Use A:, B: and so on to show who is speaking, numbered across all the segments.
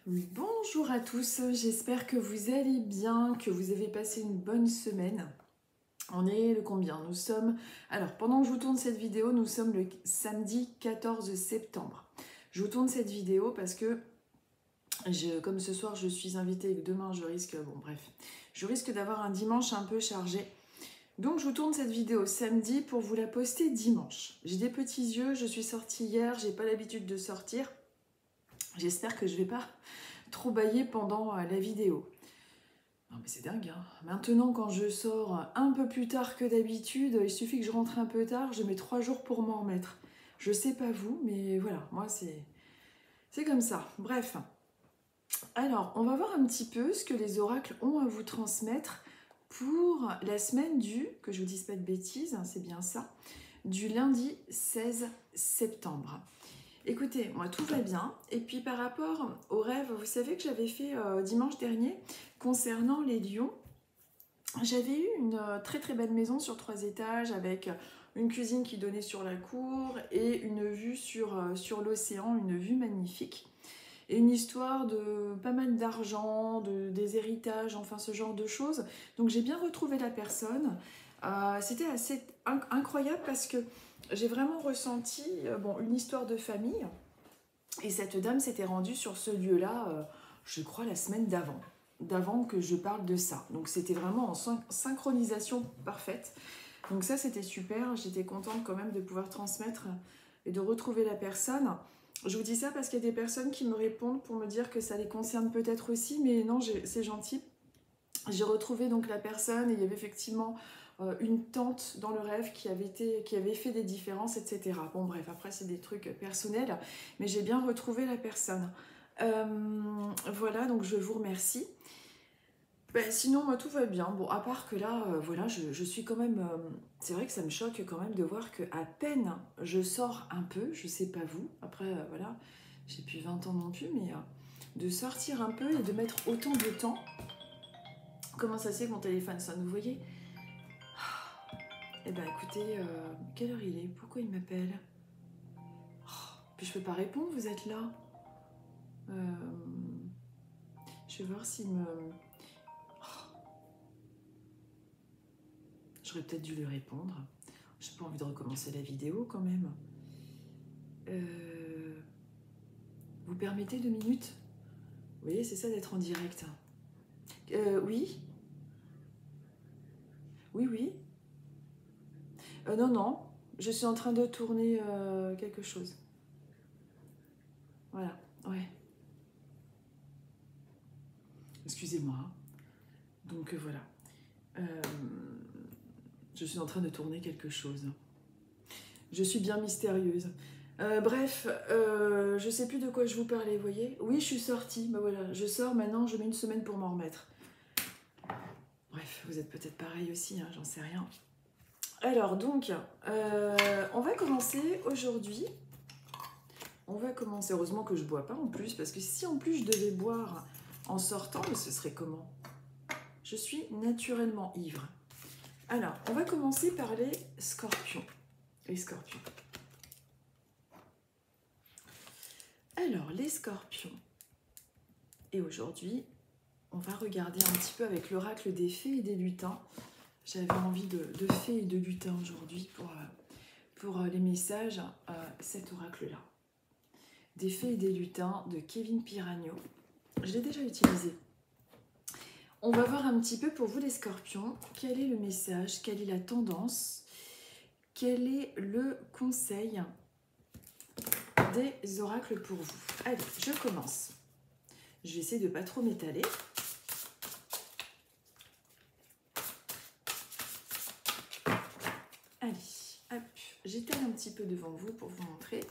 A: Oui, bonjour à tous, j'espère que vous allez bien, que vous avez passé une bonne semaine. On est le combien? Nous sommes... Alors, pendant que je vous tourne cette vidéo, nous sommes le samedi 14 septembre. Je vous tourne cette vidéo parce que, comme ce soir je suis invitée et que demain je risque... Bon bref, je risque d'avoir un dimanche un peu chargé. Donc je vous tourne cette vidéo samedi pour vous la poster dimanche. J'ai des petits yeux, je suis sortie hier, j'ai pas l'habitude de sortir. J'espère que je vais pas trop bailler pendant la vidéo. Non mais c'est dingue, hein. Maintenant quand je sors un peu plus tard que d'habitude, il suffit que je rentre un peu tard, je mets 3 jours pour m'en remettre. Je sais pas vous, mais voilà, moi c'est comme ça. Bref, alors on va voir un petit peu ce que les oracles ont à vous transmettre pour la semaine que je vous dise pas de bêtises, hein, c'est bien ça, du lundi 16 septembre. Écoutez, moi tout va bien. Et puis par rapport au rêve, vous savez que j'avais fait dimanche dernier concernant les lions. J'avais eu une très très belle maison sur 3 étages avec une cuisine qui donnait sur la cour et une vue sur l'océan, une vue magnifique. Et une histoire de pas mal d'argent, des héritages, enfin ce genre de choses. Donc j'ai bien retrouvé la personne. C'était assez incroyable parce que j'ai vraiment ressenti une histoire de famille. Et cette dame s'était rendue sur ce lieu-là, je crois, la semaine d'avant que je parle de ça. Donc c'était vraiment en synchronisation parfaite. Donc ça, c'était super. J'étais contente quand même de pouvoir transmettre et de retrouver la personne. Je vous dis ça parce qu'il y a des personnes qui me répondent pour me dire que ça les concerne peut-être aussi, mais non, c'est gentil. J'ai retrouvé donc la personne et il y avait effectivement une tante dans le rêve qui avait fait des différences, etc. Bon bref, après c'est des trucs personnels, mais j'ai bien retrouvé la personne. Voilà, donc je vous remercie. Ben, sinon, moi, tout va bien. Bon, à part que là, voilà, je suis quand même... c'est vrai que ça me choque quand même de voir que à peine je sors un peu, je sais pas vous, après, voilà, j'ai plus 20 ans non plus, mais de sortir un peu et de mettre autant de temps. Comment ça se fait que mon téléphone sonne, vous voyez? Eh ben écoutez, quelle heure il est? Pourquoi il m'appelle? Puis je peux pas répondre, vous êtes là. Je vais voir s'il me... J'aurais peut-être dû lui répondre. J'ai pas envie de recommencer la vidéo quand même. Vous permettez 2 minutes? Vous voyez, c'est ça d'être en direct. Oui? Oui, oui. Non, non. Je suis en train de tourner quelque chose. Voilà, ouais. Excusez-moi. Donc voilà. Je suis en train de tourner quelque chose. Je suis bien mystérieuse. Bref, je sais plus de quoi je vous parlais, vous voyez? Oui, je suis sortie. Ben voilà, je sors maintenant, je mets une semaine pour m'en remettre. Bref, vous êtes peut-être pareil aussi, hein, j'en sais rien. Alors donc, on va commencer aujourd'hui. On va commencer, heureusement que je bois pas en plus, parce que si en plus je devais boire en sortant, mais ce serait comment? Je suis naturellement ivre. Alors, on va commencer par les scorpions. Les scorpions. Alors, les scorpions. Et aujourd'hui, on va regarder un petit peu avec l'oracle des fées et des lutins. J'avais envie de fées et de lutins aujourd'hui pour les messages, cet oracle-là. Des fées et des lutins de Kevin Piragno. Je l'ai déjà utilisé. On va voir un petit peu pour vous les scorpions, quel est le message, quelle est la tendance, quel est le conseil des oracles pour vous. Allez, je commence. Je vais essayer de ne pas trop m'étaler. Allez, hop, j'étale un petit peu devant vous pour vous montrer.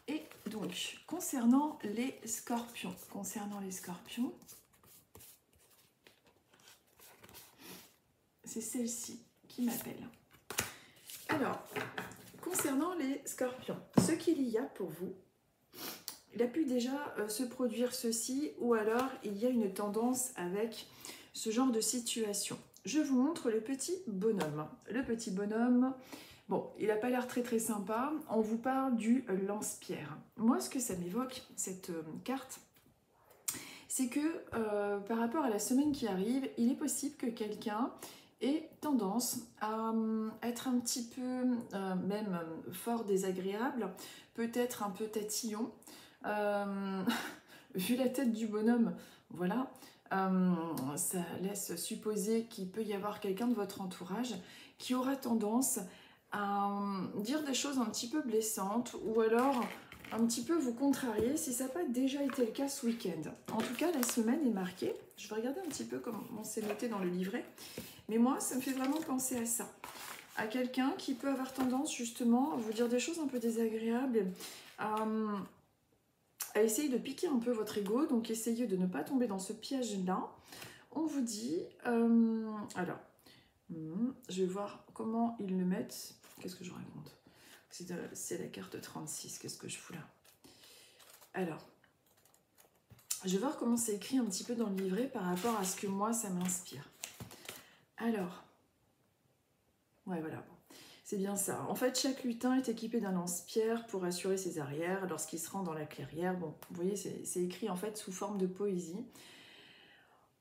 A: Et donc, concernant les scorpions, c'est celle-ci qui m'appelle. Alors, concernant les scorpions, ce qu'il y a pour vous, il a pu déjà se produire ceci, ou alors il y a une tendance avec ce genre de situation. Je vous montre le petit bonhomme. Le petit bonhomme, bon, il n'a pas l'air très très sympa. On vous parle du lance-pierre. Moi, ce que ça m'évoque, cette carte, c'est que par rapport à la semaine qui arrive, il est possible que quelqu'un ait tendance à être un petit peu même fort désagréable, peut-être un peu tatillon. Vu la tête du bonhomme, voilà, ça laisse supposer qu'il peut y avoir quelqu'un de votre entourage qui aura tendance à dire des choses un petit peu blessantes ou alors un petit peu vous contrarier si ça n'a pas déjà été le cas ce week-end. En tout cas, la semaine est marquée. Je vais regarder un petit peu comment c'est noté dans le livret. Mais moi, ça me fait vraiment penser à ça. À quelqu'un qui peut avoir tendance justement à vous dire des choses un peu désagréables, à essayer de piquer un peu votre ego. Donc, essayez de ne pas tomber dans ce piège-là. On vous dit... alors, je vais voir comment ils le mettent. Qu'est-ce que je raconte? C'est la carte 36. Qu'est-ce que je fous là? Alors, je vais voir comment c'est écrit un petit peu dans le livret par rapport à ce que moi, ça m'inspire. Alors, ouais, voilà. C'est bien ça. En fait, chaque lutin est équipé d'un lance-pierre pour assurer ses arrières lorsqu'il se rend dans la clairière. Bon, vous voyez, c'est écrit en fait sous forme de poésie.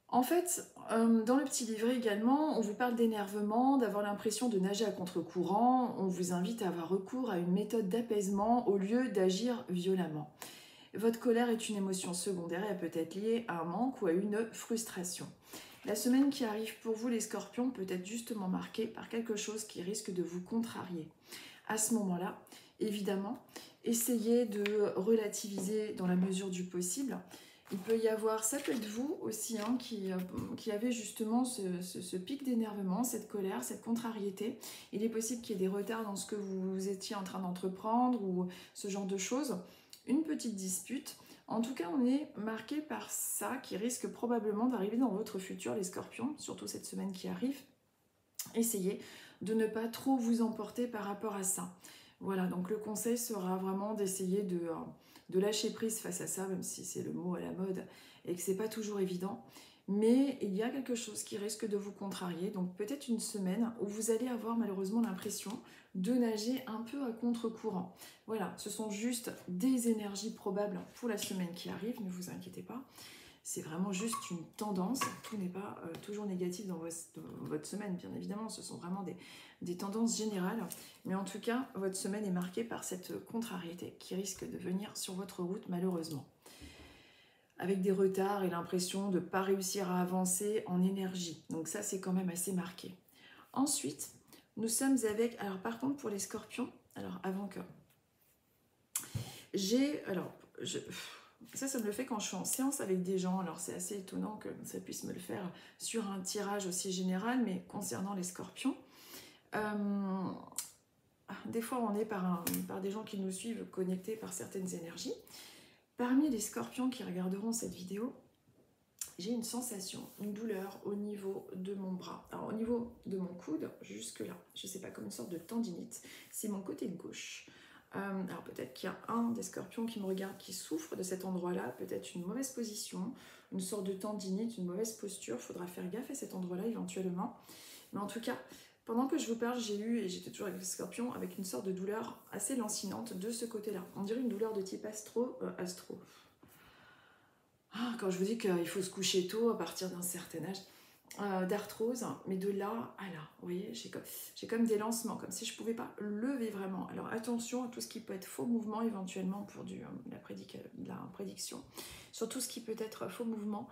A: En fait, dans le petit livret également, on vous parle d'énervement, d'avoir l'impression de nager à contre-courant. On vous invite à avoir recours à une méthode d'apaisement au lieu d'agir violemment. Votre colère est une émotion secondaire et peut être liée à un manque ou à une frustration. La semaine qui arrive pour vous, les scorpions, peut être justement marquée par quelque chose qui risque de vous contrarier. À ce moment-là, évidemment, essayez de relativiser dans la mesure du possible. Il peut y avoir, ça peut être vous aussi, hein, qui avez justement ce pic d'énervement, cette colère, cette contrariété. Il est possible qu'il y ait des retards dans ce que vous étiez en train d'entreprendre ou ce genre de choses. Une petite dispute. En tout cas, on est marqué par ça qui risque probablement d'arriver dans votre futur, les scorpions, surtout cette semaine qui arrive. Essayez de ne pas trop vous emporter par rapport à ça. Voilà, donc le conseil sera vraiment d'essayer de lâcher prise face à ça, même si c'est le mot à la mode et que c'est pas toujours évident. Mais il y a quelque chose qui risque de vous contrarier, donc peut-être une semaine où vous allez avoir malheureusement l'impression de nager un peu à contre-courant. Voilà, ce sont juste des énergies probables pour la semaine qui arrive, ne vous inquiétez pas. C'est vraiment juste une tendance, tout n'est pas toujours négatif dans votre semaine, bien évidemment, ce sont vraiment des tendances générales. Mais en tout cas, votre semaine est marquée par cette contrariété qui risque de venir sur votre route malheureusement. Avec des retards et l'impression de ne pas réussir à avancer en énergie. Donc ça, c'est quand même assez marqué. Ensuite, nous sommes avec... Alors par contre, pour les scorpions, alors avant que... Ça me le fait quand je suis en séance avec des gens. Alors c'est assez étonnant que ça puisse me le faire sur un tirage aussi général, mais concernant les scorpions, des fois on est par des gens qui nous suivent connectés par certaines énergies. Parmi les scorpions qui regarderont cette vidéo, j'ai une sensation, une douleur au niveau de mon bras. Alors au niveau de mon coude, jusque là, je ne sais pas, comme une sorte de tendinite. C'est mon côté gauche. Alors peut-être qu'il y a un des scorpions qui me regarde qui souffre de cet endroit-là, peut-être une mauvaise position, une sorte de tendinite, une mauvaise posture. Il faudra faire gaffe à cet endroit-là éventuellement. Mais en tout cas, pendant que je vous parle, j'ai eu, et j'étais toujours avec les scorpions, avec une sorte de douleur assez lancinante de ce côté-là. On dirait une douleur de type astro. Quand je vous dis qu'il faut se coucher tôt à partir d'un certain âge, d'arthrose, mais de là à là, vous voyez, j'ai comme des lancements, comme si je ne pouvais pas lever vraiment. Alors attention à tout ce qui peut être faux mouvement éventuellement pour la prédiction, sur tout ce qui peut être faux mouvement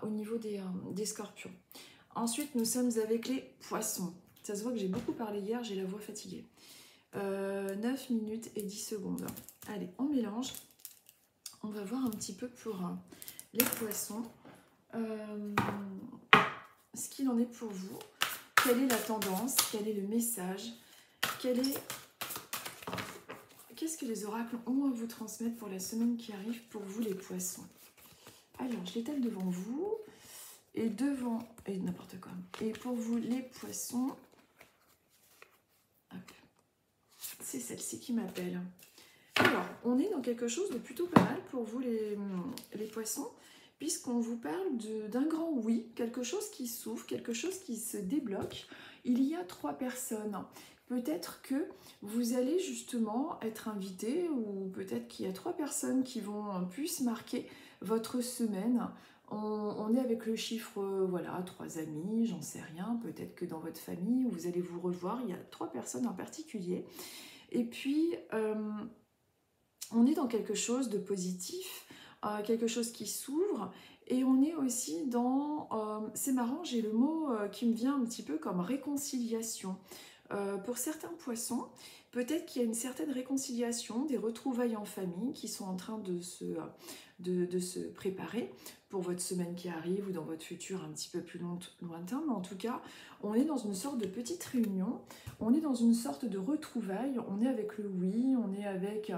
A: au niveau des scorpions. Ensuite, nous sommes avec les poissons. Ça se voit que j'ai beaucoup parlé hier, j'ai la voix fatiguée. 9 minutes et 10 secondes. Allez, on mélange. On va voir un petit peu pour les poissons. Ce qu'il en est pour vous. Quelle est la tendance? Quel est le message? Qu'est-ce que les oracles ont à vous transmettre pour la semaine qui arrive pour vous les poissons? Alors, je l'étale devant vous. Et n'importe quoi. Et pour vous les poissons, c'est celle-ci qui m'appelle. Alors, on est dans quelque chose de plutôt pas mal pour vous les poissons, puisqu'on vous parle d'un grand oui, quelque chose qui s'ouvre, quelque chose qui se débloque. Il y a 3 personnes. Peut-être que vous allez justement être invité, ou peut-être qu'il y a 3 personnes qui vont plus marquer votre semaine. On est avec le chiffre, voilà, 3 amis, j'en sais rien, peut-être que dans votre famille, vous allez vous revoir, il y a 3 personnes en particulier. Et puis, on est dans quelque chose de positif, quelque chose qui s'ouvre, et on est aussi dans, c'est marrant, j'ai le mot qui me vient un petit peu comme réconciliation. Pour certains poissons, peut-être qu'il y a une certaine réconciliation, des retrouvailles en famille qui sont en train de se préparer pour votre semaine qui arrive ou dans votre futur un petit peu plus lointain. Mais en tout cas, on est dans une sorte de petite réunion, on est dans une sorte de retrouvaille, on est avec le oui, on est avec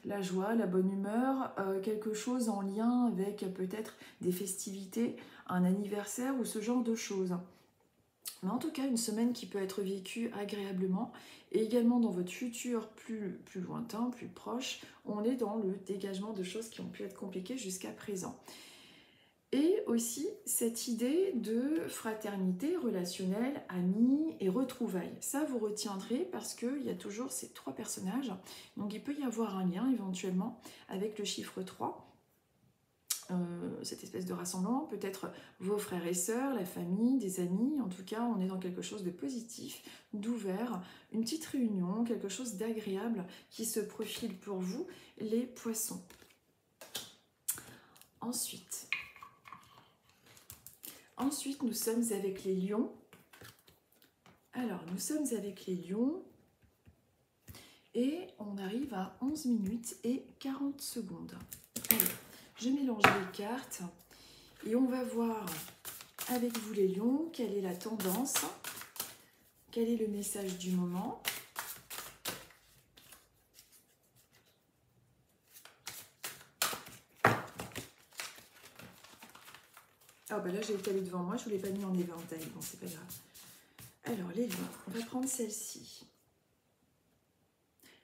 A: la joie, la bonne humeur, quelque chose en lien avec peut-être des festivités, un anniversaire ou ce genre de choses. Mais en tout cas, une semaine qui peut être vécue agréablement et également dans votre futur plus lointain, plus proche, on est dans le dégagement de choses qui ont pu être compliquées jusqu'à présent. Et aussi cette idée de fraternité relationnelle, amis et retrouvailles. Ça, vous retiendrez parce qu'il y a toujours ces 3 personnages. Donc il peut y avoir un lien éventuellement avec le chiffre 3. Cette espèce de rassemblement, peut-être vos frères et sœurs, la famille, des amis, en tout cas on est dans quelque chose de positif, d'ouvert, une petite réunion, quelque chose d'agréable qui se profile pour vous, les poissons. Ensuite, nous sommes avec les lions. Alors, nous sommes avec les lions et on arrive à 11 minutes et 40 secondes. Alors, je mélange les cartes et on va voir avec vous les lions quelle est la tendance, quel est le message du moment. Ah bah là j'ai étalé devant moi, je ne vous l'ai pas mis en éventail, bon c'est pas grave. Alors les lions, on va prendre celle-ci.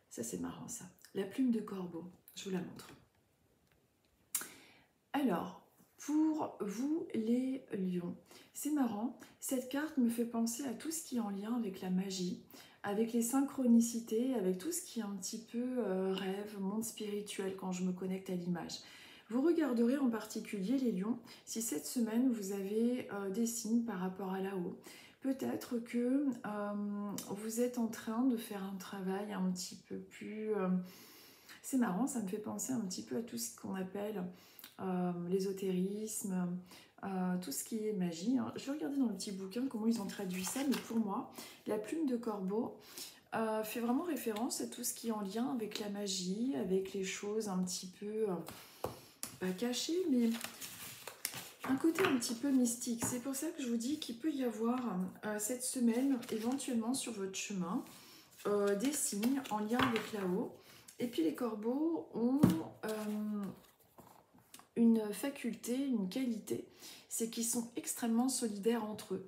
A: Ça c'est marrant ça. La plume de corbeau, je vous la montre. Alors, pour vous les lions, c'est marrant, cette carte me fait penser à tout ce qui est en lien avec la magie, avec les synchronicités, avec tout ce qui est un petit peu rêve, monde spirituel quand je me connecte à l'image. Vous regarderez en particulier les lions, si cette semaine vous avez des signes par rapport à là-haut. Peut-être que vous êtes en train de faire un travail un petit peu plus... c'est marrant, ça me fait penser un petit peu à tout ce qu'on appelle l'ésotérisme, tout ce qui est magie. Hein. Je vais regarder dans le petit bouquin comment ils ont traduit ça, mais pour moi, la plume de corbeau fait vraiment référence à tout ce qui est en lien avec la magie, avec les choses un petit peu, pas cachées, mais un côté un petit peu mystique. C'est pour ça que je vous dis qu'il peut y avoir cette semaine, éventuellement sur votre chemin, des signes en lien avec là-haut. Et puis les corbeaux ont une faculté, une qualité, c'est qu'ils sont extrêmement solidaires entre eux.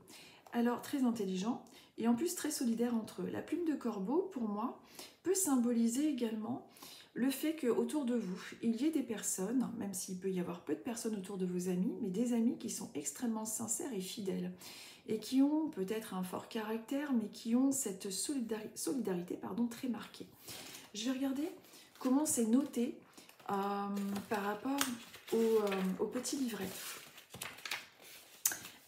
A: Alors très intelligents et en plus très solidaires entre eux. La plume de corbeau, pour moi, peut symboliser également le fait qu'autour de vous, il y ait des personnes, même s'il peut y avoir peu de personnes autour de vos amis, mais des amis qui sont extrêmement sincères et fidèles et qui ont peut-être un fort caractère, mais qui ont cette solidarité très marquée. Je vais regarder comment c'est noté par rapport au petit livret.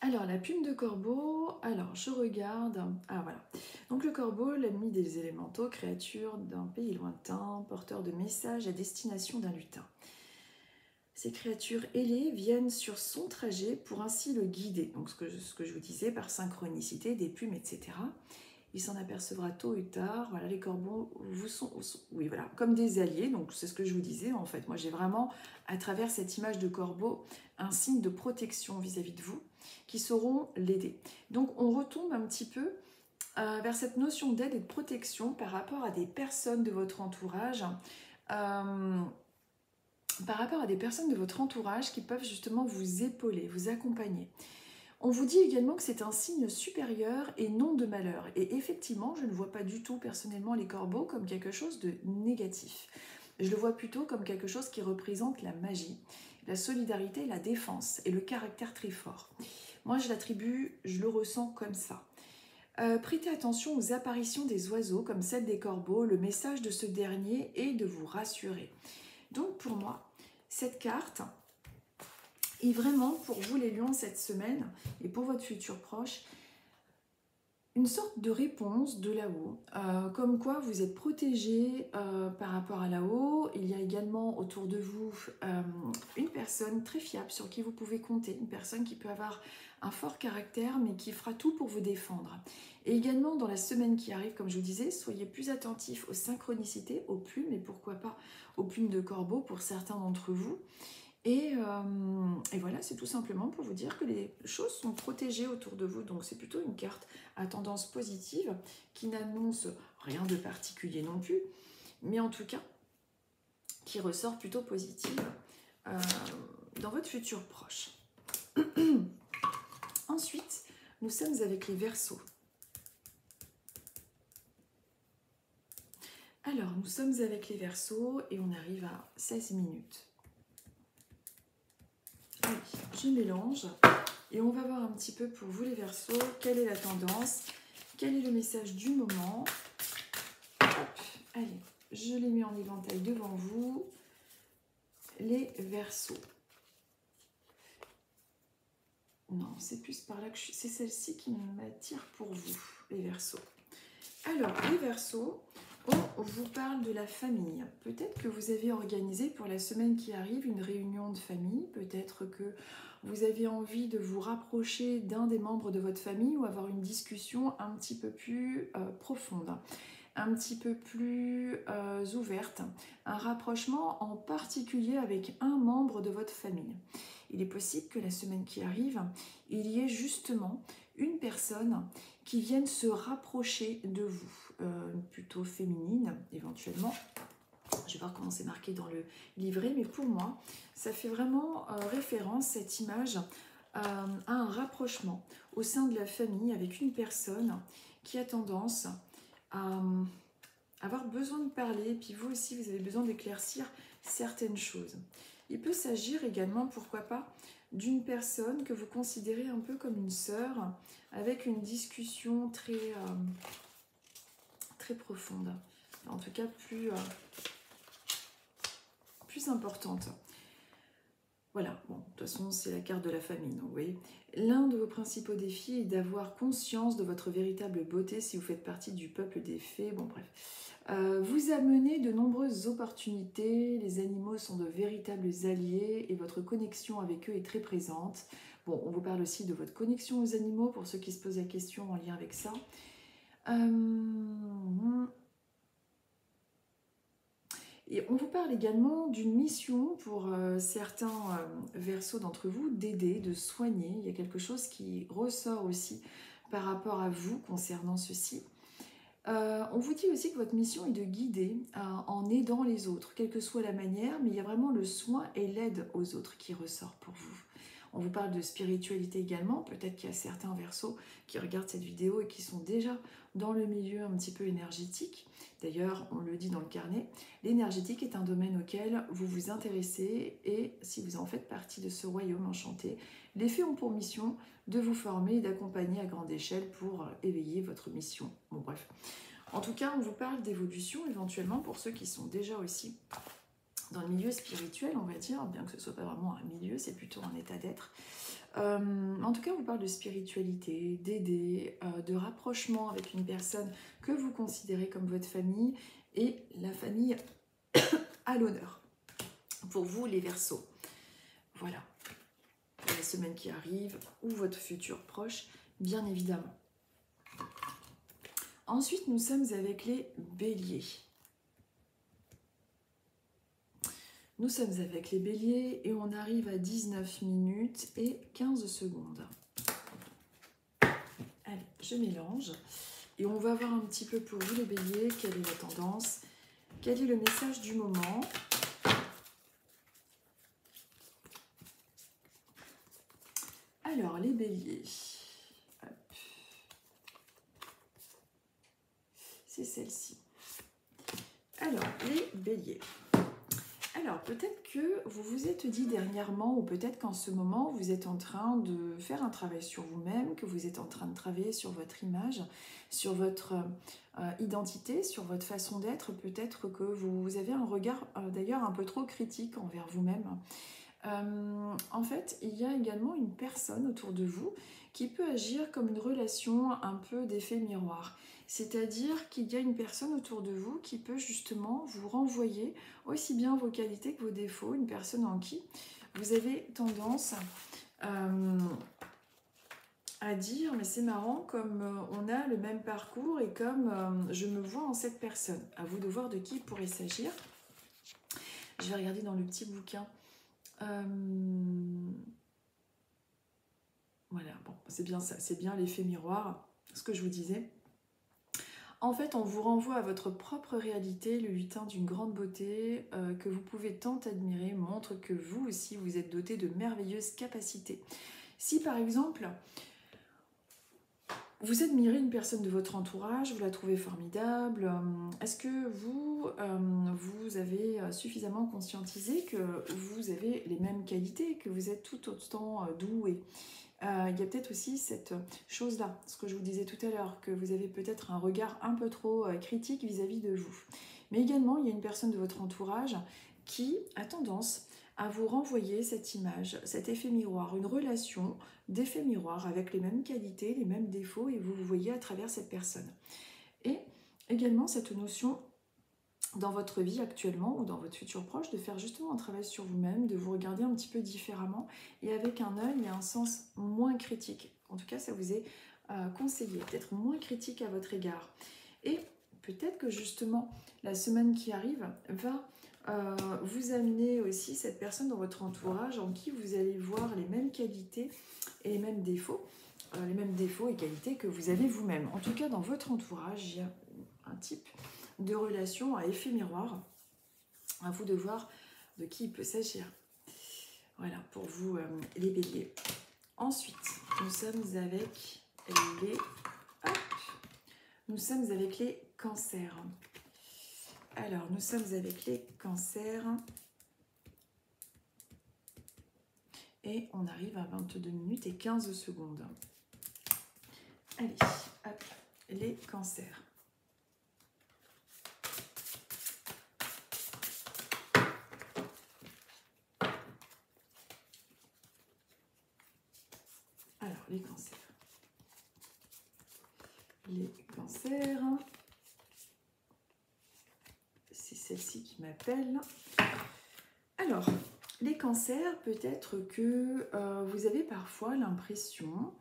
A: Alors, la plume de corbeau, alors je regarde, ah voilà, donc le corbeau, l'ennemi des élémentaux, créature d'un pays lointain, porteur de messages à destination d'un lutin. Ces créatures ailées viennent sur son trajet pour ainsi le guider, donc ce que je vous disais, par synchronicité, des plumes, etc. Il s'en apercevra tôt ou tard. Voilà, les corbeaux vous sont oui, voilà, comme des alliés. Donc, c'est ce que je vous disais, en fait. Moi, j'ai vraiment, à travers cette image de corbeau, un signe de protection vis-à-vis de vous qui sauront l'aider. Donc, on retombe un petit peu vers cette notion d'aide et de protection par rapport à des personnes de votre entourage. Par rapport à des personnes de votre entourage qui peuvent justement vous épauler, vous accompagner. On vous dit également que c'est un signe supérieur et non de malheur. Et effectivement, je ne vois pas du tout personnellement les corbeaux comme quelque chose de négatif. Je le vois plutôt comme quelque chose qui représente la magie, la solidarité, la défense et le caractère très fort. Moi, je l'attribue, je le ressens comme ça. Prêtez attention aux apparitions des oiseaux comme celle des corbeaux. Le message de ce dernier est de vous rassurer. Donc pour moi, cette carte Et vraiment, pour vous les lions, cette semaine, et pour votre futur proche, une sorte de réponse de là-haut, comme quoi vous êtes protégé par rapport à là-haut. Il y a également autour de vous une personne très fiable sur qui vous pouvez compter, une personne qui peut avoir un fort caractère mais qui fera tout pour vous défendre. Et également dans la semaine qui arrive, comme je vous disais, soyez plus attentifs aux synchronicités, aux plumes et pourquoi pas aux plumes de corbeau pour certains d'entre vous. Et voilà, c'est tout simplement pour vous dire que les choses sont protégées autour de vous. Donc c'est plutôt une carte à tendance positive qui n'annonce rien de particulier non plus, mais en tout cas qui ressort plutôt positive dans votre futur proche. Ensuite, nous sommes avec les Verseaux. Alors, nous sommes avec les Verseaux et on arrive à 16 minutes. Allez, je mélange et on va voir un petit peu pour vous les Verseaux, quelle est la tendance, quel est le message du moment. Hop, allez, je les mets en éventail devant vous, les Verseaux. Non, c'est plus par là que c'est celle-ci qui m'attire pour vous, les Verseaux. Alors, les Verseaux, on vous parle de la famille. Peut-être que vous avez organisé pour la semaine qui arrive une réunion de famille. Peut-être que vous avez envie de vous rapprocher d'un des membres de votre famille ou avoir une discussion un petit peu plus profonde, un petit peu plus ouverte. Un rapprochement en particulier avec un membre de votre famille. Il est possible que la semaine qui arrive, il y ait justement une personne qui vienne se rapprocher de vous, plutôt féminine éventuellement. Je vais voir comment c'est marqué dans le livret, mais pour moi, ça fait vraiment référence, cette image, à un rapprochement au sein de la famille avec une personne qui a tendance à avoir besoin de parler, et puis vous aussi, vous avez besoin d'éclaircir certaines choses. Il peut s'agir également, pourquoi pas, d'une personne que vous considérez un peu comme une sœur, avec une discussion très, très profonde, en tout cas plus importante. Voilà, bon, de toute façon, c'est la carte de la famille, donc vous voyez. L'un de vos principaux défis est d'avoir conscience de votre véritable beauté si vous faites partie du peuple des fées, bon bref. Vous amenez de nombreuses opportunités, les animaux sont de véritables alliés et votre connexion avec eux est très présente. Bon, on vous parle aussi de votre connexion aux animaux pour ceux qui se posent la question en lien avec ça. Et on vous parle également d'une mission pour certains Verseaux d'entre vous, d'aider, de soigner. Il y a quelque chose qui ressort aussi par rapport à vous concernant ceci. On vous dit aussi que votre mission est de guider en aidant les autres, quelle que soit la manière, mais il y a vraiment le soin et l'aide aux autres qui ressort pour vous. On vous parle de spiritualité également, peut-être qu'il y a certains Verseaux qui regardent cette vidéo et qui sont déjà dans le milieu un petit peu énergétique. D'ailleurs, on le dit dans le carnet, l'énergétique est un domaine auquel vous vous intéressez et si vous en faites partie de ce royaume enchanté, les fées ont pour mission de vous former et d'accompagner à grande échelle pour éveiller votre mission. Bon bref, en tout cas, on vous parle d'évolution éventuellement pour ceux qui sont déjà aussi dans le milieu spirituel, on va dire, bien que ce ne soit pas vraiment un milieu, c'est plutôt un état d'être. En tout cas, on vous parle de spiritualité, d'aider, de rapprochement avec une personne que vous considérez comme votre famille et la famille à l'honneur. Pour vous, les Verseaux. Voilà. Pour la semaine qui arrive ou votre futur proche, bien évidemment. Ensuite, nous sommes avec les Béliers. Nous sommes avec les Béliers et on arrive à 19 minutes et 15 secondes. Allez, je mélange. Et on va voir un petit peu pour vous les Béliers, quelle est la tendance, quel est le message du moment. Alors, les Béliers. C'est celle-ci. Alors, les Béliers. Alors, peut-être que vous vous êtes dit dernièrement, ou peut-être qu'en ce moment, vous êtes en train de faire un travail sur vous-même, que vous êtes en train de travailler sur votre image, sur votre identité, sur votre façon d'être. Peut-être que vous avez un regard, d'ailleurs, un peu trop critique envers vous-même. En fait, il y a également une personne autour de vous qui peut agir comme une relation un peu d'effet miroir. C'est-à-dire qu'il y a une personne autour de vous qui peut justement vous renvoyer aussi bien vos qualités que vos défauts, une personne en qui vous avez tendance à dire mais c'est marrant comme on a le même parcours et comme je me vois en cette personne. À vous de voir de qui il pourrait s'agir. Je vais regarder dans le petit bouquin. Voilà, bon, c'est bien ça, c'est bien l'effet miroir, ce que je vous disais. En fait, on vous renvoie à votre propre réalité. Le lutin d'une grande beauté que vous pouvez tant admirer montre que vous aussi, vous êtes doté de merveilleuses capacités. Si par exemple, vous admirez une personne de votre entourage, vous la trouvez formidable, est-ce que vous avez suffisamment conscientisé que vous avez les mêmes qualités, que vous êtes tout autant doué? Il y a peut-être aussi cette chose-là, ce que je vous disais tout à l'heure, que vous avez peut-être un regard un peu trop critique vis-à-vis de vous. Mais également, il y a une personne de votre entourage qui a tendance à vous renvoyer cette image, cet effet miroir, une relation d'effet miroir avec les mêmes qualités, les mêmes défauts, et vous vous voyez à travers cette personne. Et également cette notion dans votre vie actuellement ou dans votre futur proche de faire justement un travail sur vous-même, de vous regarder un petit peu différemment et avec un œil et un sens moins critique. En tout cas, ça vous est conseillé d'être moins critique à votre égard. Et peut-être que justement, la semaine qui arrive va vous amener aussi cette personne dans votre entourage en qui vous allez voir les mêmes qualités et les mêmes défauts et qualités que vous avez vous-même. En tout cas, dans votre entourage, il y a un type de relation à effet miroir. À vous de voir de qui il peut s'agir. Voilà, pour vous, les béliers. Ensuite, nous sommes avec les... Hop, nous sommes avec les cancers. Alors, nous sommes avec les cancers. Et on arrive à 22 minutes et 15 secondes. Allez, hop, les cancers. Alors, les cancers. Les cancers. C'est celle-ci qui m'appelle. Alors, les cancers, peut-être que vous avez parfois l'impression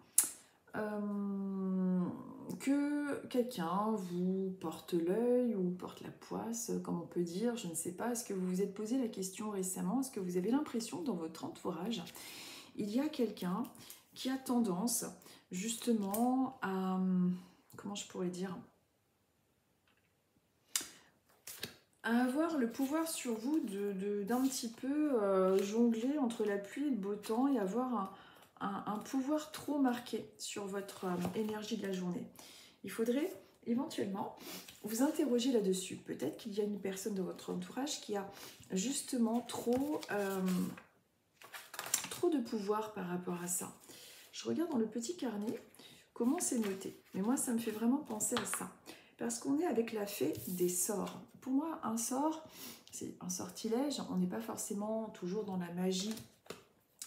A: que quelqu'un vous porte l'œil ou porte la poisse, comme on peut dire, je ne sais pas. Est-ce que vous vous êtes posé la question récemment? Est-ce que vous avez l'impression que dans votre entourage, il y a quelqu'un qui a tendance justement à... Comment je pourrais dire? À avoir le pouvoir sur vous d'un petit peu jongler entre la pluie et le beau temps et avoir un pouvoir trop marqué sur votre énergie de la journée. Il faudrait éventuellement vous interroger là-dessus. Peut-être qu'il y a une personne de votre entourage qui a justement trop de pouvoir par rapport à ça. Je regarde dans le petit carnet comment c'est noté. Mais moi, ça me fait vraiment penser à ça. Parce qu'on est avec la fée des sorts. Pour moi, un sort, c'est un sortilège. On n'est pas forcément toujours dans la magie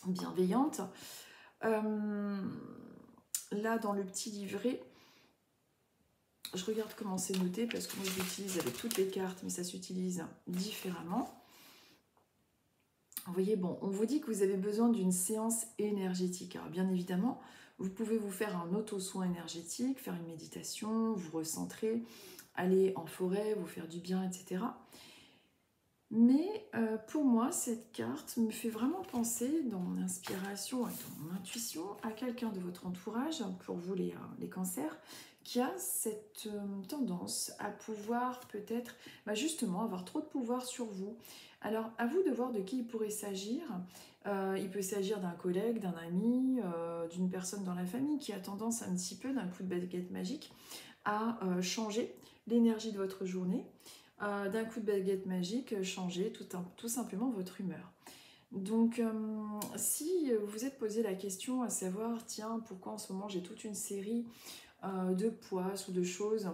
A: bienveillante. Là, dans le petit livret, je regarde comment c'est noté parce que moi, je l'utilise avec toutes les cartes, mais ça s'utilise différemment. Vous voyez, bon, on vous dit que vous avez besoin d'une séance énergétique. Alors, bien évidemment, vous pouvez vous faire un auto-soin énergétique, faire une méditation, vous recentrer, aller en forêt, vous faire du bien, etc. Mais pour moi, cette carte me fait vraiment penser, dans mon inspiration et dans mon intuition, à quelqu'un de votre entourage, pour vous les cancers, qui a cette tendance à pouvoir peut-être justement avoir trop de pouvoir sur vous. Alors, à vous de voir de qui il pourrait s'agir. Il peut s'agir d'un collègue, d'un ami, d'une personne dans la famille qui a tendance un petit peu, d'un coup de baguette magique, à changer l'énergie de votre journée. D'un coup de baguette magique, changer tout simplement votre humeur. Donc, si vous vous êtes posé la question à savoir, tiens, pourquoi en ce moment j'ai toute une série de poisses ou de choses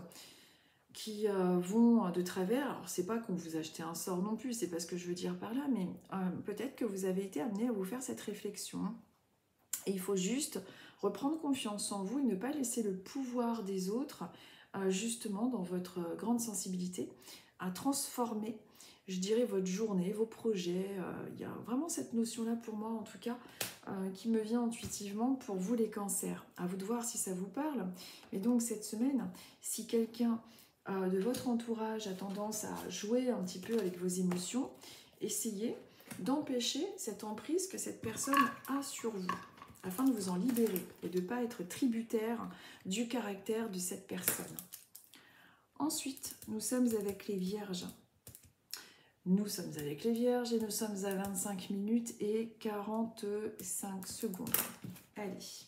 A: qui vont de travers. Alors, c'est pas qu'on vous achetez un sort non plus, c'est pas ce que je veux dire par là, mais peut-être que vous avez été amené à vous faire cette réflexion. Et il faut juste reprendre confiance en vous et ne pas laisser le pouvoir des autres, justement, dans votre grande sensibilité, à transformer, je dirais, votre journée, vos projets. Il y a vraiment cette notion-là pour moi, en tout cas, qui me vient intuitivement pour vous les cancers. À vous de voir si ça vous parle. Et donc, cette semaine, si quelqu'un de votre entourage a tendance à jouer un petit peu avec vos émotions, essayez d'empêcher cette emprise que cette personne a sur vous, afin de vous en libérer et de ne pas être tributaire du caractère de cette personne. Ensuite, nous sommes avec les Vierges. Nous sommes avec les Vierges et nous sommes à 25 minutes et 45 secondes. Allez.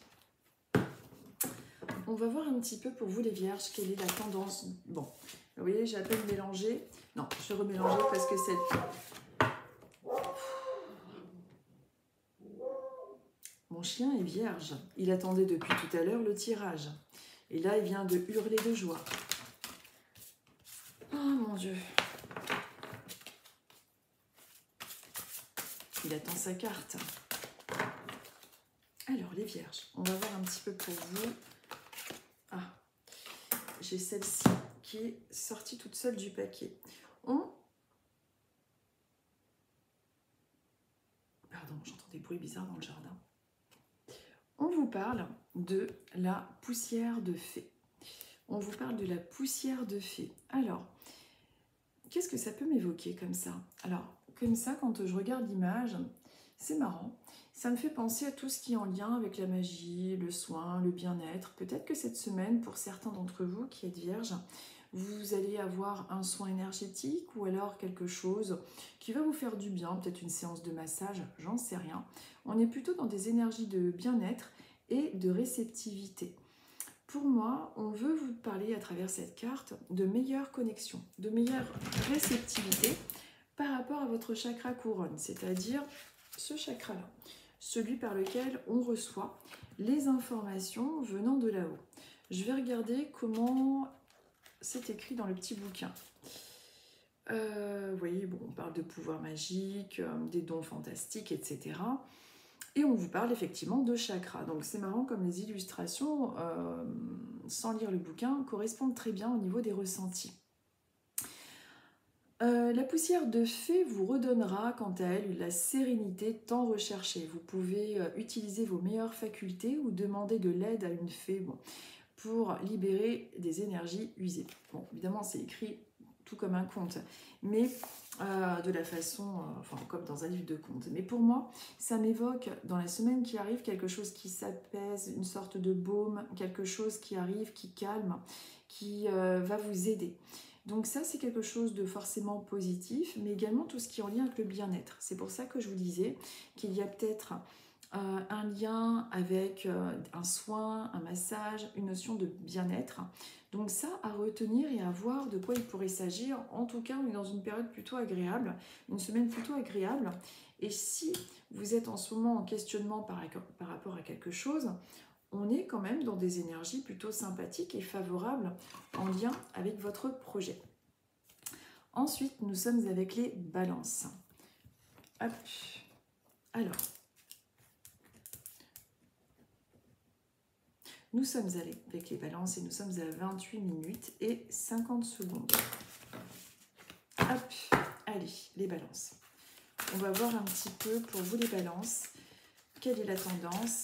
A: On va voir un petit peu pour vous les Vierges, quelle est la tendance. Bon, vous voyez, j'ai à peine mélangé. Non, je vais remélanger parce que c'est... Mon chien est vierge. Il attendait depuis tout à l'heure le tirage. Et là, il vient de hurler de joie. Oh mon Dieu. Il attend sa carte. Alors, les vierges, on va voir un petit peu pour vous. Ah, j'ai celle-ci qui est sortie toute seule du paquet. Pardon, j'entends des bruits bizarres dans le jardin. On vous parle de la poussière de fée. On vous parle de la poussière de fée. Alors, qu'est-ce que ça peut m'évoquer comme ça? Alors, comme ça, quand je regarde l'image, c'est marrant. Ça me fait penser à tout ce qui est en lien avec la magie, le soin, le bien-être. Peut-être que cette semaine, pour certains d'entre vous qui êtes vierges, vous allez avoir un soin énergétique ou alors quelque chose qui va vous faire du bien, peut-être une séance de massage, j'en sais rien. On est plutôt dans des énergies de bien-être et de réceptivité. Pour moi, on veut vous parler à travers cette carte de meilleure connexion, de meilleure réceptivité par rapport à votre chakra couronne, c'est-à-dire ce chakra-là, celui par lequel on reçoit les informations venant de là-haut. Je vais regarder comment c'est écrit dans le petit bouquin. Vous voyez, bon, on parle de pouvoirs magiques, des dons fantastiques, etc. Et on vous parle effectivement de chakras. Donc c'est marrant comme les illustrations, sans lire le bouquin, correspondent très bien au niveau des ressentis. La poussière de fée vous redonnera, quant à elle, la sérénité tant recherchée. Vous pouvez utiliser vos meilleures facultés ou demander de l'aide à une fée pour libérer des énergies usées. Bon, évidemment, c'est écrit tout comme un conte, mais de la façon, enfin, comme dans un livre de contes. Mais pour moi, ça m'évoque, dans la semaine qui arrive, quelque chose qui s'apaise, une sorte de baume, quelque chose qui arrive, qui calme, qui va vous aider. Donc ça, c'est quelque chose de forcément positif, mais également tout ce qui est en lien avec le bien-être. C'est pour ça que je vous disais qu'il y a peut-être un lien avec un soin, un massage, une notion de bien-être. Donc ça, à retenir et à voir de quoi il pourrait s'agir. En tout cas, on est dans une période plutôt agréable, une semaine plutôt agréable. Et si vous êtes en ce moment en questionnement par rapport à quelque chose, on est quand même dans des énergies plutôt sympathiques et favorables en lien avec votre projet. Ensuite, nous sommes avec les balances. Hop. Alors, nous sommes avec les balances et nous sommes à 28 minutes et 50 secondes. Hop, allez, les balances. On va voir un petit peu pour vous les balances. Quelle est la tendance?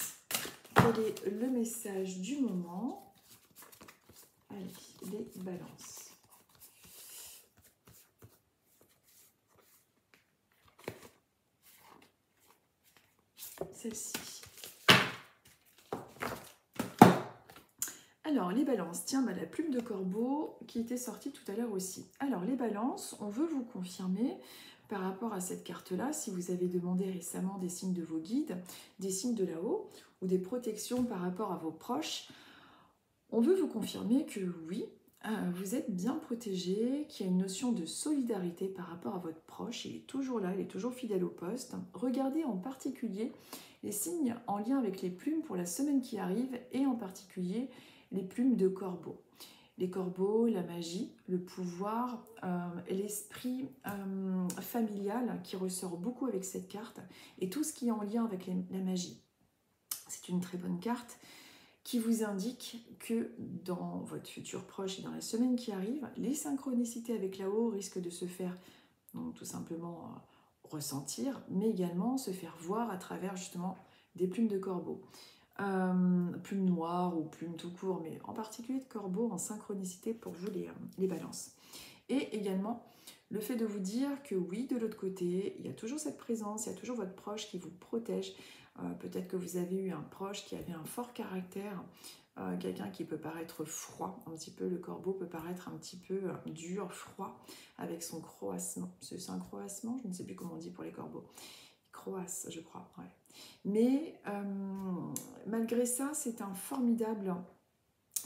A: Quel est le message du moment? Allez, les balances. Celle-ci. Alors, les balances, tiens, la plume de corbeau qui était sortie tout à l'heure aussi. Alors, les balances, on veut vous confirmer par rapport à cette carte-là, si vous avez demandé récemment des signes de vos guides, des signes de là-haut, ou des protections par rapport à vos proches, on veut vous confirmer que oui, vous êtes bien protégé, qu'il y a une notion de solidarité par rapport à votre proche, il est toujours là, il est toujours fidèle au poste. Regardez en particulier les signes en lien avec les plumes pour la semaine qui arrive, et en particulier les plumes de corbeau. les corbeaux, la magie, le pouvoir, l'esprit familial qui ressort beaucoup avec cette carte et tout ce qui est en lien avec la magie. C'est une très bonne carte qui vous indique que dans votre futur proche et dans la semaine qui arrive, les synchronicités avec là-haut risquent de se faire donc, tout simplement ressentir, mais également se faire voir à travers justement des plumes de corbeau. Plumes noires ou plumes tout court, mais en particulier de corbeau en synchronicité pour vous les balances. Et également le fait de vous dire que oui, de l'autre côté, il y a toujours cette présence, il y a toujours votre proche qui vous protège. Peut-être que vous avez eu un proche qui avait un fort caractère, quelqu'un qui peut paraître froid, un petit peu, le corbeau peut paraître un petit peu dur, froid, avec son croassement. C'est un croassement, je ne sais plus comment on dit pour les corbeaux. Croasse, je crois, ouais. Mais malgré ça, c'est un formidable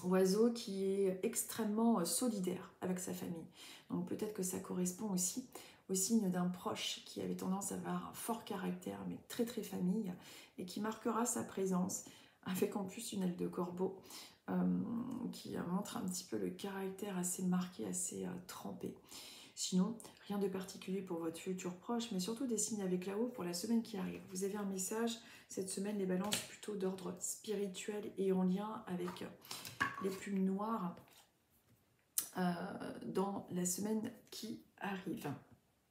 A: oiseau qui est extrêmement solidaire avec sa famille. Donc peut-être que ça correspond aussi au signe d'un proche qui avait tendance à avoir un fort caractère, mais très très famille, et qui marquera sa présence avec en plus une aile de corbeau qui montre un petit peu le caractère assez marqué, assez trempé. Sinon, rien de particulier pour votre futur proche, mais surtout des signes avec là-haut pour la semaine qui arrive. Vous avez un message, cette semaine, les balances plutôt d'ordre spirituel et en lien avec les plumes noires dans la semaine qui arrive.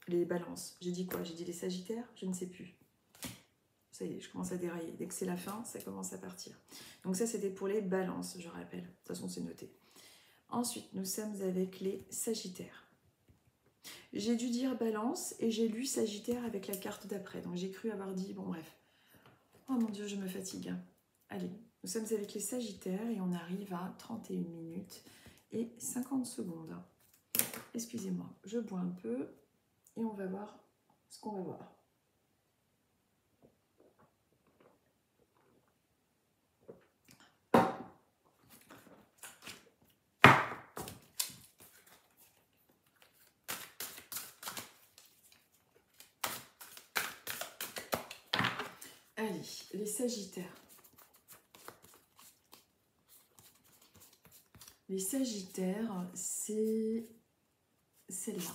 A: Les balances, j'ai dit quoi? J'ai dit les sagittaires? Je ne sais plus. Ça y est, je commence à dérailler. Dès que c'est la fin, ça commence à partir. Donc ça, c'était pour les balances, je rappelle. De toute façon, c'est noté. Ensuite, nous sommes avec les sagittaires. J'ai dû dire balance et j'ai lu sagittaire avec la carte d'après. Donc j'ai cru avoir dit, bon bref. Oh mon Dieu, je me fatigue. Allez, nous sommes avec les sagittaires et on arrive à 31 minutes et 50 secondes. Excusez-moi, je bois un peu et on va voir ce qu'on va voir. Allez, les sagittaires. Les sagittaires, c'est celle-là.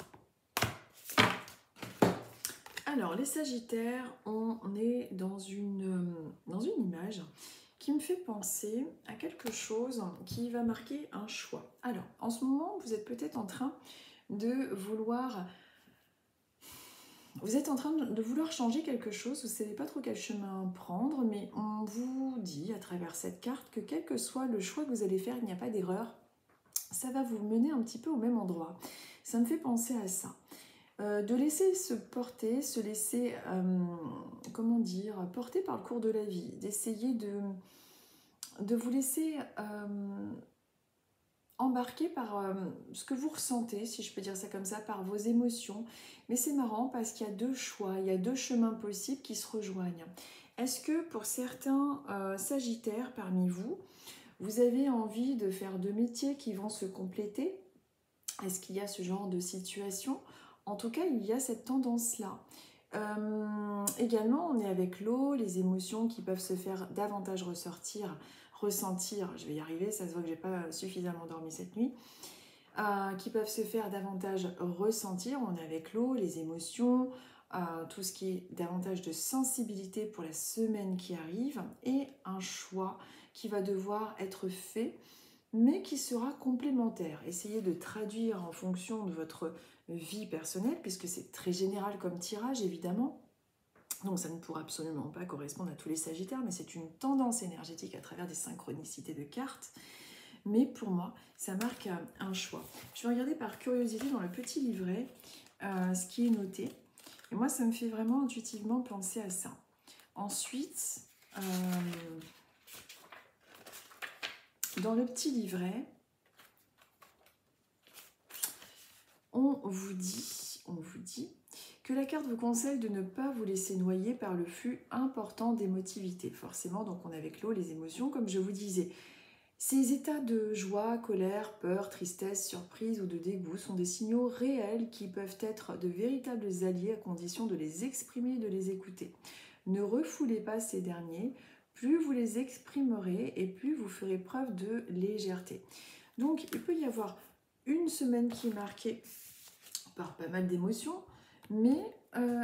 A: Alors, les sagittaires, on est dans une image qui me fait penser à quelque chose qui va marquer un choix. Alors, en ce moment, vous êtes peut-être en train de vouloir... Vous êtes en train de vouloir changer quelque chose, vous ne savez pas trop quel chemin prendre, mais on vous dit à travers cette carte que quel que soit le choix que vous allez faire, il n'y a pas d'erreur. Ça va vous mener un petit peu au même endroit. Ça me fait penser à ça. De laisser se porter, se laisser, comment dire, porter par le cours de la vie. D'essayer de vous laisser embarquer par ce que vous ressentez, si je peux dire ça comme ça, par vos émotions. Mais c'est marrant parce qu'il y a deux choix, il y a deux chemins possibles qui se rejoignent. Est-ce que pour certains sagittaires parmi vous, vous avez envie de faire deux métiers qui vont se compléter? Est-ce qu'il y a ce genre de situation? En tout cas, il y a cette tendance-là. Également, on est avec l'eau, les émotions qui peuvent se faire davantage ressentir, je vais y arriver, ça se voit que j'ai pas suffisamment dormi cette nuit, qui peuvent se faire davantage ressentir. On est avec l'eau, les émotions, tout ce qui est davantage de sensibilité pour la semaine qui arrive et un choix qui va devoir être fait mais qui sera complémentaire. Essayez de traduire en fonction de votre vie personnelle, puisque c'est très général comme tirage, évidemment. Donc ça ne pourra absolument pas correspondre à tous les sagittaires, mais c'est une tendance énergétique à travers des synchronicités de cartes. Mais pour moi, ça marque un choix. Je vais regarder par curiosité dans le petit livret ce qui est noté. Et moi, ça me fait vraiment intuitivement penser à ça. Ensuite... dans le petit livret, on vous dit que la carte vous conseille de ne pas vous laisser noyer par le flux important d'émotivité. Forcément, donc on a avec l'eau les émotions, comme je vous disais. Ces états de joie, colère, peur, tristesse, surprise ou de dégoût sont des signaux réels qui peuvent être de véritables alliés à condition de les exprimer et de les écouter. Ne refoulez pas ces derniers. Plus vous les exprimerez et plus vous ferez preuve de légèreté. Donc, il peut y avoir une semaine qui est marquée par pas mal d'émotions, mais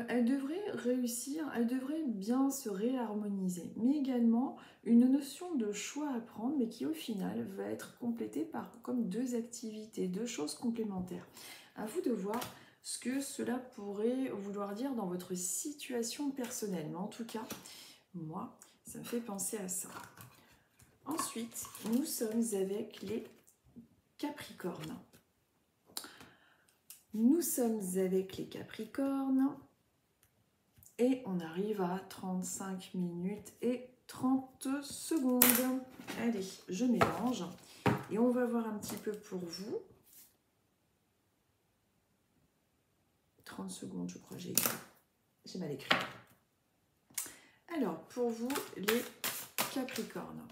A: elle devrait réussir, elle devrait bien se réharmoniser. Mais également, une notion de choix à prendre, mais qui au final va être complétée par comme deux activités, deux choses complémentaires. À vous de voir ce que cela pourrait vouloir dire dans votre situation personnelle. Mais en tout cas, moi, ça me fait penser à ça. Ensuite, nous sommes avec les Capricornes. Nous sommes avec les Capricornes et on arrive à 35 minutes et 30 secondes. Allez, je mélange et on va voir un petit peu pour vous. 30 secondes, je crois, j'ai mal écrit. Alors, pour vous, les Capricornes.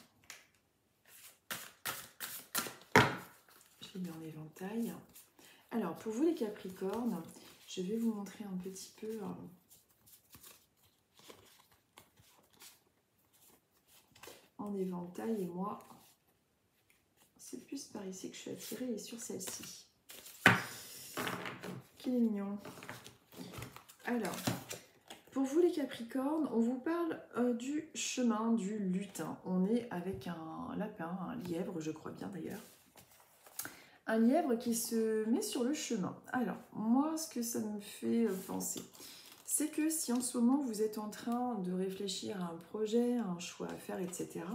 A: Je l'ai mis en éventail. Alors, pour vous les Capricornes, je vais vous montrer un petit peu en éventail. Et moi, c'est plus par ici que je suis attirée et sur celle-ci. Qu'il est mignon. Alors, pour vous les Capricornes, on vous parle du chemin du lutin. On est avec un lapin, un lièvre, je crois bien d'ailleurs. Un lièvre qui se met sur le chemin. Alors, moi, ce que ça me fait penser, c'est que si en ce moment, vous êtes en train de réfléchir à un projet, à un choix à faire, etc.,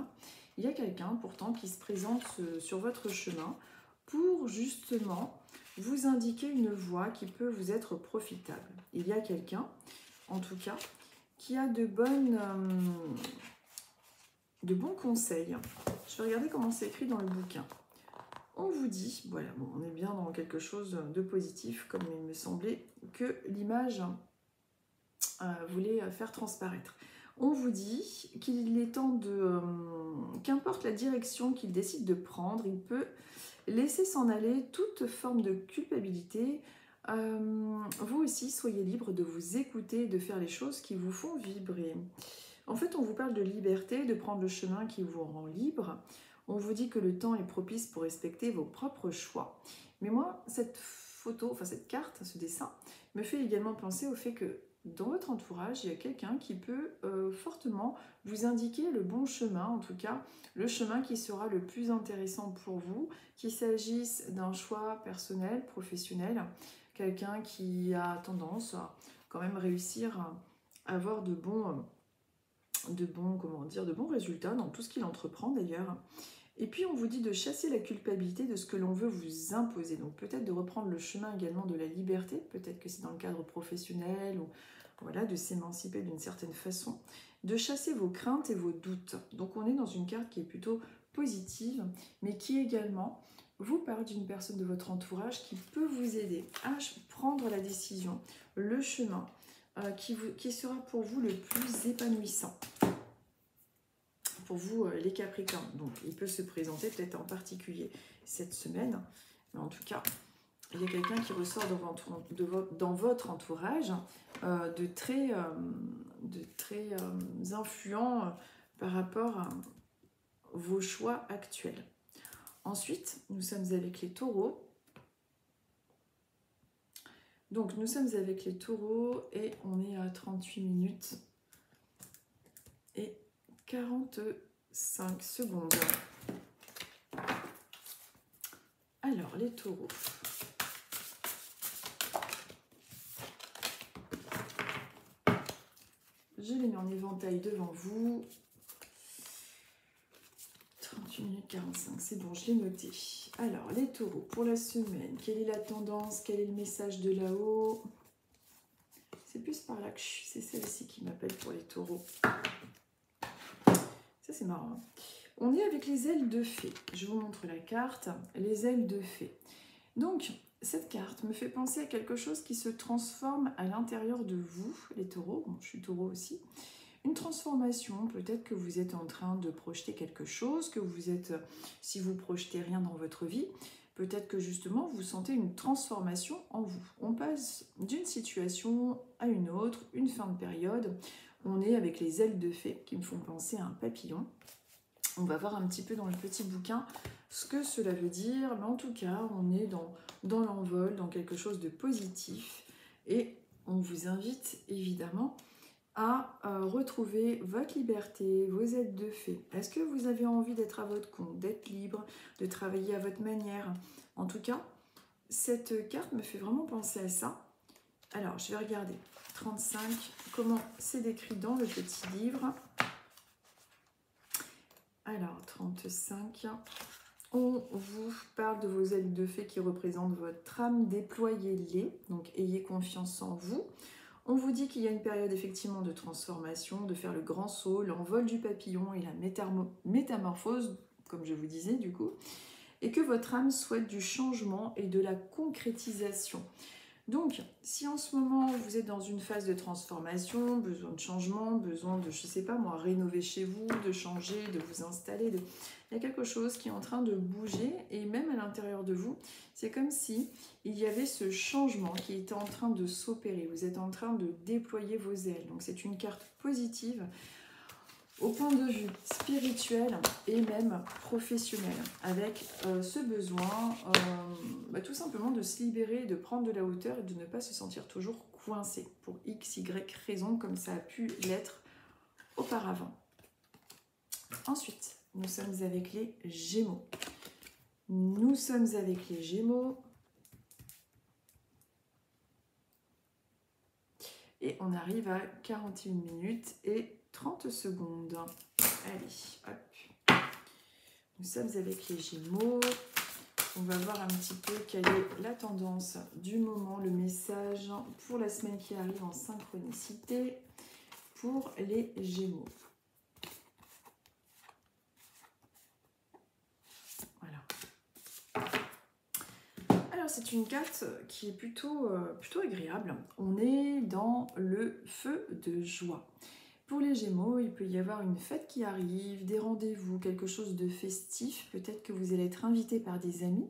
A: il y a quelqu'un, pourtant, qui se présente sur votre chemin pour, justement, vous indiquer une voie qui peut vous être profitable. Il y a quelqu'un, en tout cas, qui a de bons conseils. Je vais regarder comment c'est écrit dans le bouquin. On vous dit, voilà, bon, on est bien dans quelque chose de positif, comme il me semblait que l'image voulait faire transparaître. On vous dit qu'il est temps de... qu'importe la direction qu'il décide de prendre, il peut laisser s'en aller toute forme de culpabilité. Vous aussi, soyez libre de vous écouter et de faire les choses qui vous font vibrer. En fait, on vous parle de liberté, de prendre le chemin qui vous rend libre. On vous dit que le temps est propice pour respecter vos propres choix. Mais moi, cette photo, enfin cette carte, ce dessin, me fait également penser au fait que dans votre entourage, il y a quelqu'un qui peut fortement vous indiquer le bon chemin, en tout cas, le chemin qui sera le plus intéressant pour vous, qu'il s'agisse d'un choix personnel, professionnel, quelqu'un qui a tendance à quand même réussir à avoir de bons résultats dans tout ce qu'il entreprend d'ailleurs. Et puis on vous dit de chasser la culpabilité de ce que l'on veut vous imposer. Donc peut-être de reprendre le chemin également de la liberté, peut-être que c'est dans le cadre professionnel ou voilà, de s'émanciper d'une certaine façon, de chasser vos craintes et vos doutes. Donc on est dans une carte qui est plutôt positive, mais qui également vous parle d'une personne de votre entourage qui peut vous aider à prendre la décision, le chemin qui sera pour vous le plus épanouissant. Pour vous, les Capricornes. Donc, il peut se présenter peut-être en particulier cette semaine. Mais en tout cas, il y a quelqu'un qui ressort dans votre entourage de très influent par rapport à vos choix actuels. Ensuite, nous sommes avec les taureaux. Donc, nous sommes avec les taureaux et on est à 38 minutes et 45 secondes. Alors, les taureaux. Je les mets en éventail devant vous. 38 minutes 45, c'est bon, je l'ai noté. Alors, les taureaux, pour la semaine, quelle est la tendance? Quel est le message de là-haut? C'est plus par là que c'est celle-ci qui m'appelle pour les taureaux. Ça, c'est marrant. On est avec les ailes de fée. Je vous montre la carte. Les ailes de fée. Donc, cette carte me fait penser à quelque chose qui se transforme à l'intérieur de vous, les taureaux. Bon, je suis taureau aussi. Une transformation, peut-être que vous êtes en train de projeter quelque chose, que vous êtes, si vous projetez rien dans votre vie, peut-être que justement vous sentez une transformation en vous. On passe d'une situation à une autre, une fin de période. On est avec les ailes de fée qui me font penser à un papillon. On va voir un petit peu dans le petit bouquin ce que cela veut dire, mais en tout cas, on est dans l'envol, dans quelque chose de positif, et on vous invite évidemment à retrouver votre liberté, vos aides de fait. Est-ce que vous avez envie d'être à votre compte, d'être libre, de travailler à votre manière? En tout cas, cette carte me fait vraiment penser à ça. Alors, je vais regarder. 35, comment c'est décrit dans le petit livre. Alors, 35, on vous parle de vos aides de fait qui représentent votre âme, déployez-les, donc ayez confiance en vous. On vous dit qu'il y a une période effectivement de transformation, de faire le grand saut, l'envol du papillon et la métamorphose, comme je vous disais du coup, et que votre âme souhaite du changement et de la concrétisation. Donc, si en ce moment vous êtes dans une phase de transformation, besoin de changement, besoin de, je sais pas moi, rénover chez vous, de changer, de vous installer, il y a quelque chose qui est en train de bouger et même à l'intérieur de vous, c'est comme si il y avait ce changement qui était en train de s'opérer. Vous êtes en train de déployer vos ailes. Donc, c'est une carte positive au point de vue spirituel et même professionnel, avec ce besoin tout simplement de se libérer, de prendre de la hauteur et de ne pas se sentir toujours coincé pour x, y raison comme ça a pu l'être auparavant. Ensuite, nous sommes avec les Gémeaux. Nous sommes avec les Gémeaux. Et on arrive à 41 minutes et 30 secondes. Allez, hop. Nous sommes avec les Gémeaux. On va voir un petit peu quelle est la tendance du moment, le message pour la semaine qui arrive en synchronicité pour les Gémeaux. Voilà. Alors, c'est une carte qui est plutôt agréable. On est dans le feu de joie. Pour les Gémeaux, il peut y avoir une fête qui arrive, des rendez-vous, quelque chose de festif. Peut-être que vous allez être invité par des amis,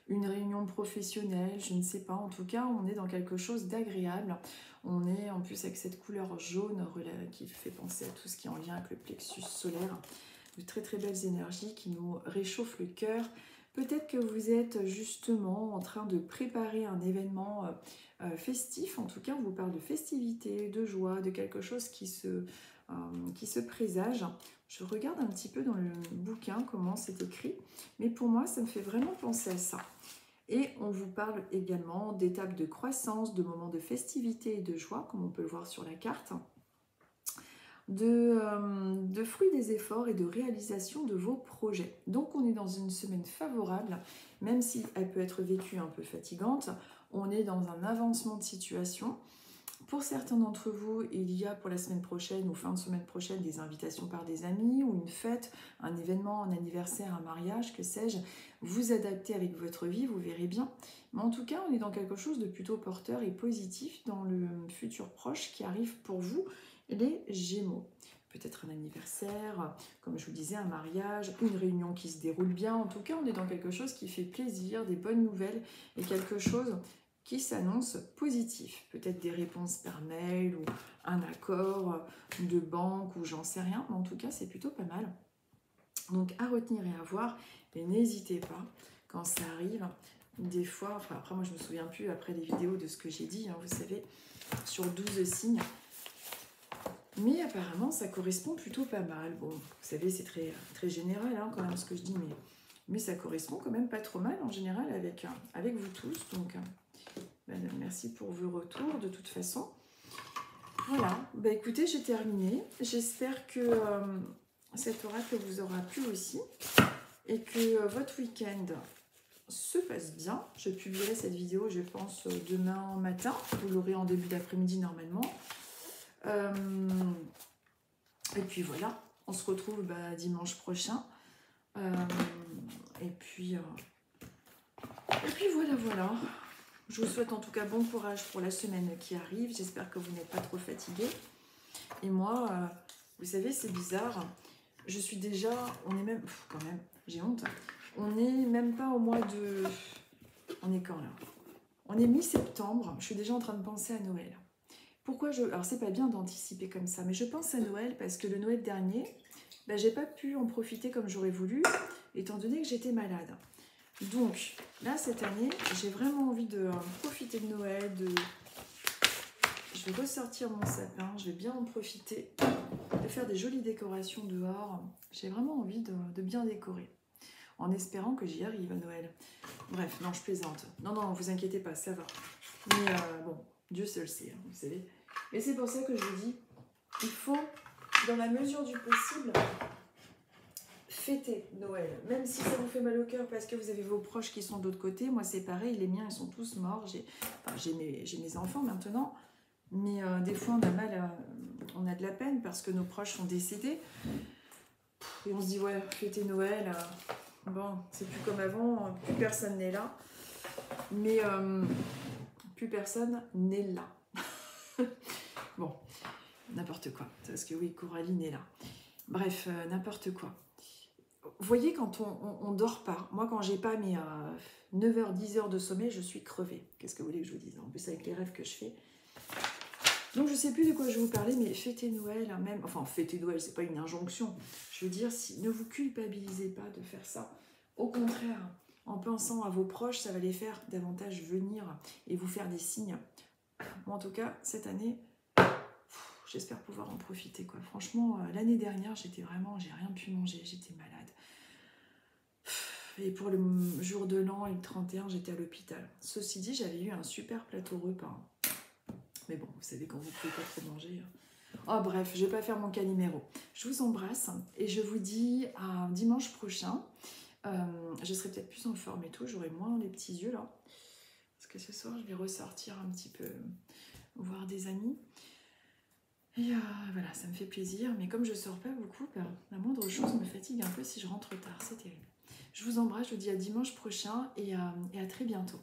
A: une réunion professionnelle, je ne sais pas. En tout cas, on est dans quelque chose d'agréable. On est en plus avec cette couleur jaune qui fait penser à tout ce qui est en lien avec le plexus solaire. De très très belles énergies qui nous réchauffent le cœur. Peut-être que vous êtes justement en train de préparer un événement festif. En tout cas, on vous parle de festivité, de joie, de quelque chose qui se présage. Je regarde un petit peu dans le bouquin comment c'est écrit, mais pour moi, ça me fait vraiment penser à ça. Et on vous parle également d'étapes de croissance, de moments de festivité et de joie, comme on peut le voir sur la carte, de fruits des efforts et de réalisation de vos projets. Donc on est dans une semaine favorable, même si elle peut être vécue un peu fatigante, on est dans un avancement de situation. Pour certains d'entre vous, il y a pour la semaine prochaine ou fin de semaine prochaine des invitations par des amis ou une fête, un événement, un anniversaire, un mariage, que sais-je. Vous adaptez avec votre vie, vous verrez bien. Mais en tout cas, on est dans quelque chose de plutôt porteur et positif dans le futur proche qui arrive pour vous, les Gémeaux. Peut-être un anniversaire, comme je vous disais, un mariage, une réunion qui se déroule bien. En tout cas, on est dans quelque chose qui fait plaisir, des bonnes nouvelles et quelque chose qui s'annonce positif. Peut-être des réponses par mail ou un accord de banque ou j'en sais rien. Mais en tout cas, c'est plutôt pas mal. Donc, à retenir et à voir. Et n'hésitez pas, quand ça arrive, des fois, enfin après moi je me souviens plus après les vidéos de ce que j'ai dit, hein, vous savez, sur 12 signes. Mais apparemment, ça correspond plutôt pas mal. Bon, vous savez, c'est très, très général hein, quand même ce que je dis, mais ça correspond quand même pas trop mal en général avec vous tous. Donc, merci pour vos retours de toute façon. Voilà, bah écoutez, j'ai terminé. J'espère que cet oracle vous aura plu aussi et que votre week-end se passe bien. Je publierai cette vidéo, je pense, demain matin. Vous l'aurez en début d'après-midi normalement. Et puis voilà, on se retrouve dimanche prochain. Et puis voilà. Je vous souhaite en tout cas bon courage pour la semaine qui arrive. J'espère que vous n'êtes pas trop fatigués. Et moi, vous savez, c'est bizarre. Je suis déjà, on est même, quand même, j'ai honte. On n'est même pas au mois de... On est quand là? On est mi-septembre. Je suis déjà en train de penser à Noël. Pourquoi alors c'est pas bien d'anticiper comme ça, mais je pense à Noël parce que le Noël dernier, ben, j'ai pas pu en profiter comme j'aurais voulu, étant donné que j'étais malade. Donc là, cette année, j'ai vraiment envie de profiter de Noël, je vais ressortir mon sapin, je vais bien en profiter, de faire des jolies décorations dehors. J'ai vraiment envie de bien décorer, en espérant que j'y arrive à Noël. Bref, non, je plaisante. Non, non, vous inquiétez pas, ça va. Mais bon, Dieu seul sait, hein, vous savez. Et c'est pour ça que je vous dis, il faut, dans la mesure du possible, fêter Noël. Même si ça vous fait mal au cœur parce que vous avez vos proches qui sont de l'autre côté. Moi, c'est pareil, les miens, ils sont tous morts. J'ai mes enfants maintenant. Mais des fois, on a mal, on a de la peine parce que nos proches sont décédés. Et on se dit, ouais, fêter Noël, bon, c'est plus comme avant, plus personne n'est là. Mais plus personne n'est là. Bon, n'importe quoi. Parce que oui, Coraline est là. Bref, n'importe quoi. Vous voyez, quand on dort pas, moi quand j'ai pas mes 9h, 10h de sommeil, je suis crevée. Qu'est-ce que vous voulez que je vous dise? En plus avec les rêves que je fais. Donc je sais plus de quoi je vais vous parler, mais fêtez Noël, hein, même, enfin fêtez Noël, c'est pas une injonction. Je veux dire, ne vous culpabilisez pas de faire ça. Au contraire, en pensant à vos proches, ça va les faire davantage venir et vous faire des signes. Moi en tout cas, cette année, j'espère pouvoir en profiter, quoi. Franchement, l'année dernière, j'ai rien pu manger, j'étais malade. Et pour le jour de l'an et le 31, j'étais à l'hôpital. Ceci dit, j'avais eu un super plateau repas. Mais bon, vous savez, quand vous ne pouvez pas trop manger. Oh bref, je ne vais pas faire mon caniméro. Je vous embrasse et je vous dis à dimanche prochain. Je serai peut-être plus en forme et tout, j'aurai moins les petits yeux là. Parce que ce soir, je vais ressortir un petit peu, voir des amis. Et voilà, ça me fait plaisir. Mais comme je ne sors pas beaucoup, la moindre chose me fatigue un peu si je rentre tard. C'est terrible. Je vous embrasse, je vous dis à dimanche prochain et à très bientôt.